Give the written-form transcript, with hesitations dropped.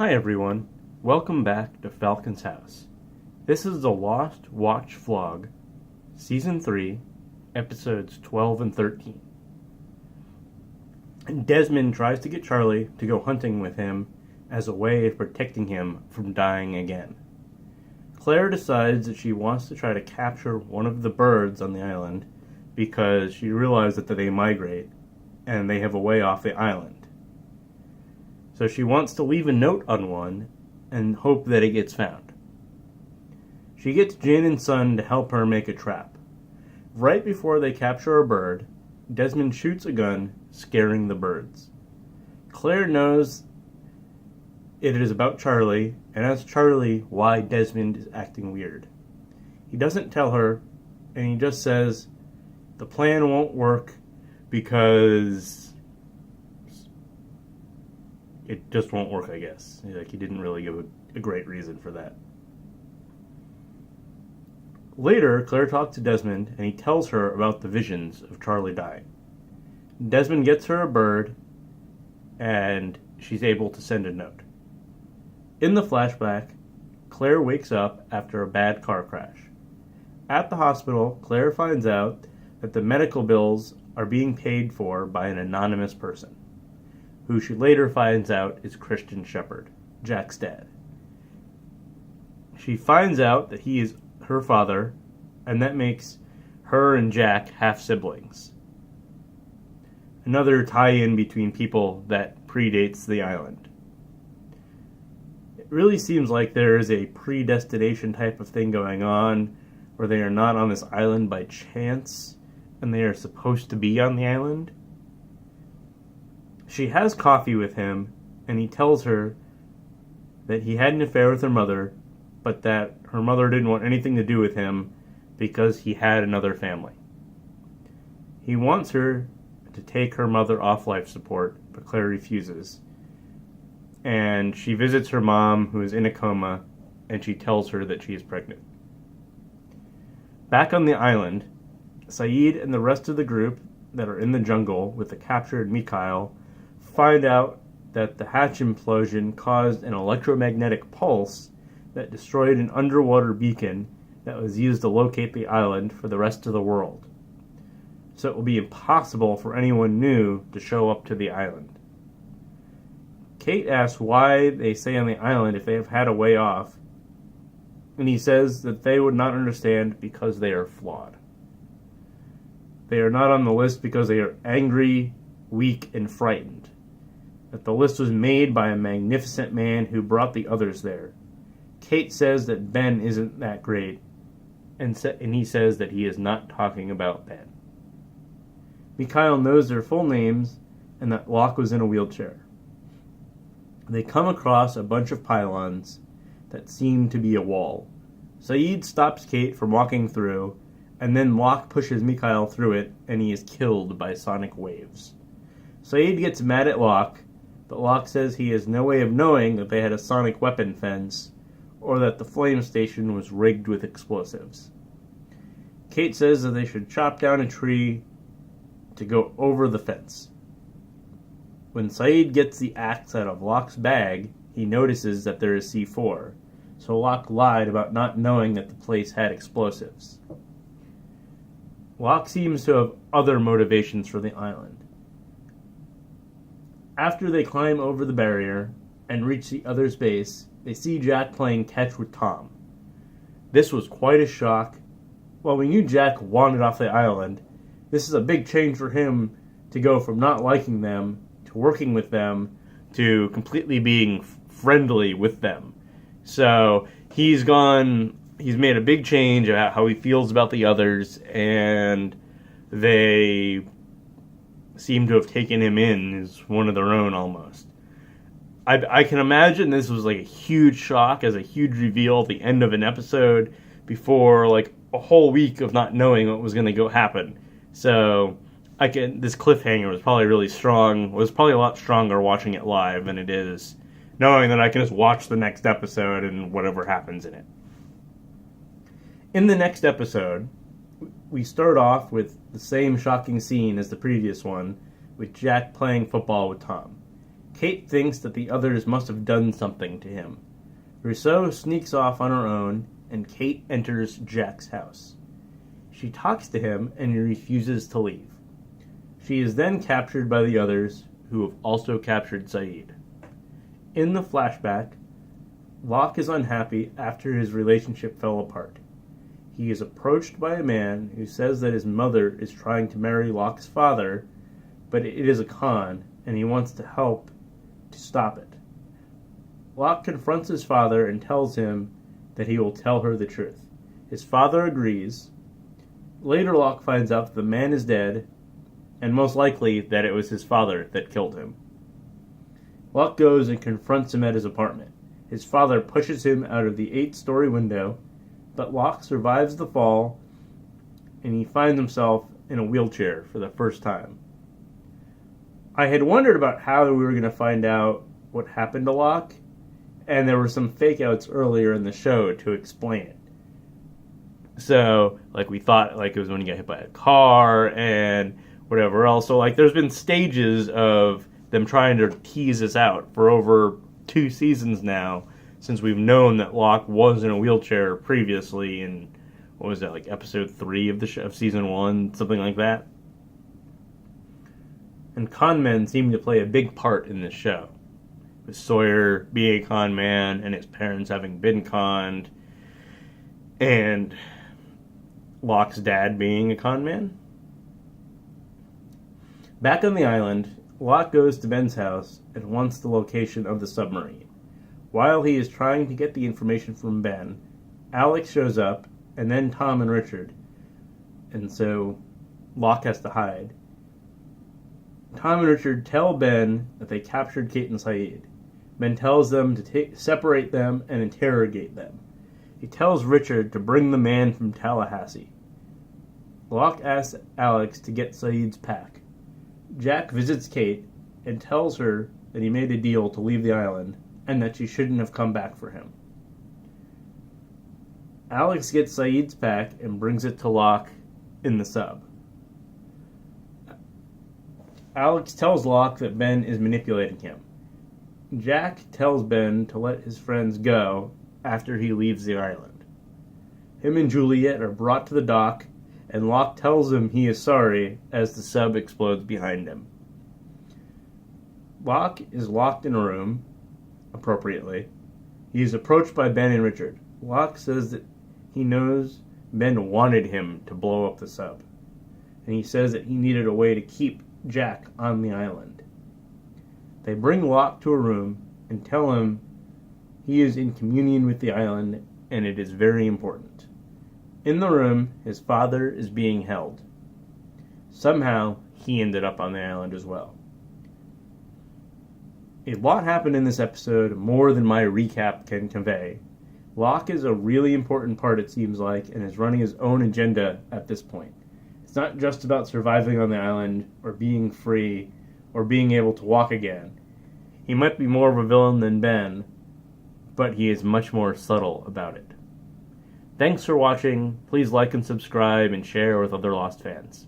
Hi everyone, welcome back to Falcon's House. This is the Lost Watch Vlog, Season 3, Episodes 12 and 13. Desmond tries to get Charlie to go hunting with him as a way of protecting him from dying again. Claire decides that she wants to try to capture one of the birds on the island because she realizes that they migrate and they have a way off the island. So she wants to leave a note on one and hope that it gets found. She gets Jin and Sun to help her make a trap. Right before they capture a bird, Desmond shoots a gun, scaring the birds. Claire knows it is about Charlie, and asks Charlie why Desmond is acting weird. He doesn't tell her, and he just says, the plan won't work because it just won't work, I guess. He didn't really give a great reason for that. Later, Claire talks to Desmond, and he tells her about the visions of Charlie dying. Desmond gets her a bird, and she's able to send a note. In the flashback, Claire wakes up after a bad car crash. At the hospital, Claire finds out that the medical bills are being paid for by an anonymous person, who she later finds out is Christian Shepherd, Jack's dad. She finds out that he is her father, and that makes her and Jack half-siblings. Another tie-in between people that predates the island. It really seems like there is a predestination type of thing going on, where they are not on this island by chance, and they are supposed to be on the island. She has coffee with him, and he tells her that he had an affair with her mother, but that her mother didn't want anything to do with him because he had another family. He wants her to take her mother off life support, but Claire refuses. And she visits her mom, who is in a coma, and she tells her that she is pregnant. Back on the island, Saeed and the rest of the group that are in the jungle with the captured Mikhail find out that the hatch implosion caused an electromagnetic pulse that destroyed an underwater beacon that was used to locate the island for the rest of the world. So it will be impossible for anyone new to show up to the island. Kate asks why they stay on the island if they have had a way off, and he says that they would not understand because they are flawed. They are not on the list because they are angry, weak, and frightened. That the list was made by a magnificent man who brought the others there. Kate says that Ben isn't that great, and he says that he is not talking about Ben. Mikhail knows their full names, and that Locke was in a wheelchair. They come across a bunch of pylons that seem to be a wall. Saeed stops Kate from walking through, and then Locke pushes Mikhail through it, and he is killed by sonic waves. Saeed gets mad at Locke, but Locke says he has no way of knowing that they had a sonic weapon fence, or that the flame station was rigged with explosives. Kate says that they should chop down a tree to go over the fence. When Saeed gets the axe out of Locke's bag, he notices that there is C4, so Locke lied about not knowing that the place had explosives. Locke seems to have other motivations for the island. After they climb over the barrier and reach the other's base, they see Jack playing catch with Tom. This was quite a shock. While we knew Jack wanted off the island, this is a big change for him to go from not liking them to working with them to completely being friendly with them. So he's made a big change about how he feels about the others, and they seem to have taken him in as one of their own almost. I can imagine this was like a huge shock, as a huge reveal at the end of an episode before like a whole week of not knowing what was going to go happen. So this cliffhanger was probably really strong. It was probably a lot stronger watching it live than it is knowing that I can just watch the next episode and whatever happens in it. In the next episode, we start off with the same shocking scene as the previous one, with Jack playing football with Tom. Kate thinks that the others must have done something to him. Rousseau sneaks off on her own, and Kate enters Jack's house. She talks to him, and he refuses to leave. She is then captured by the others, who have also captured Saeed. In the flashback, Locke is unhappy after his relationship fell apart. He is approached by a man who says that his mother is trying to marry Locke's father, but it is a con, and he wants to help to stop it. Locke confronts his father and tells him that he will tell her the truth. His father agrees. Later, Locke finds out that the man is dead, and most likely that it was his father that killed him. Locke goes and confronts him at his apartment. His father pushes him out of the 8-story window, but Locke survives the fall, and he finds himself in a wheelchair for the first time. I had wondered about how we were going to find out what happened to Locke, and there were some fake outs earlier in the show to explain it. So, we thought, it was when he got hit by a car, and whatever else. So, there's been stages of them trying to tease us out for over 2 seasons now, since we've known that Locke was in a wheelchair previously in, what was that, episode 3 of of season 1, something like that. And con men seem to play a big part in this show, with Sawyer being a con man and his parents having been conned, and Locke's dad being a con man. Back on the island, Locke goes to Ben's house and wants the location of the submarine. While he is trying to get the information from Ben, Alex shows up, and then Tom and Richard, and so Locke has to hide. Tom and Richard tell Ben that they captured Kate and Saeed. Ben tells them to separate them and interrogate them. He tells Richard to bring the man from Tallahassee. Locke asks Alex to get Saeed's pack. Jack visits Kate and tells her that he made a deal to leave the island and that she shouldn't have come back for him. Alex gets Saeed's pack and brings it to Locke in the sub. Alex tells Locke that Ben is manipulating him. Jack tells Ben to let his friends go after he leaves the island. Him and Juliet are brought to the dock, and Locke tells him he is sorry as the sub explodes behind him. Locke is locked in a room, appropriately. He is approached by Ben and Richard. Locke says that he knows Ben wanted him to blow up the sub, and he says that he needed a way to keep Jack on the island. They bring Locke to a room and tell him he is in communion with the island and it is very important. In the room, his father is being held. Somehow, he ended up on the island as well. A lot happened in this episode, more than my recap can convey. Locke is a really important part, it seems like, and is running his own agenda at this point. It's not just about surviving on the island, or being free, or being able to walk again. He might be more of a villain than Ben, but he is much more subtle about it. Thanks for watching. Please like and subscribe and share with other Lost fans.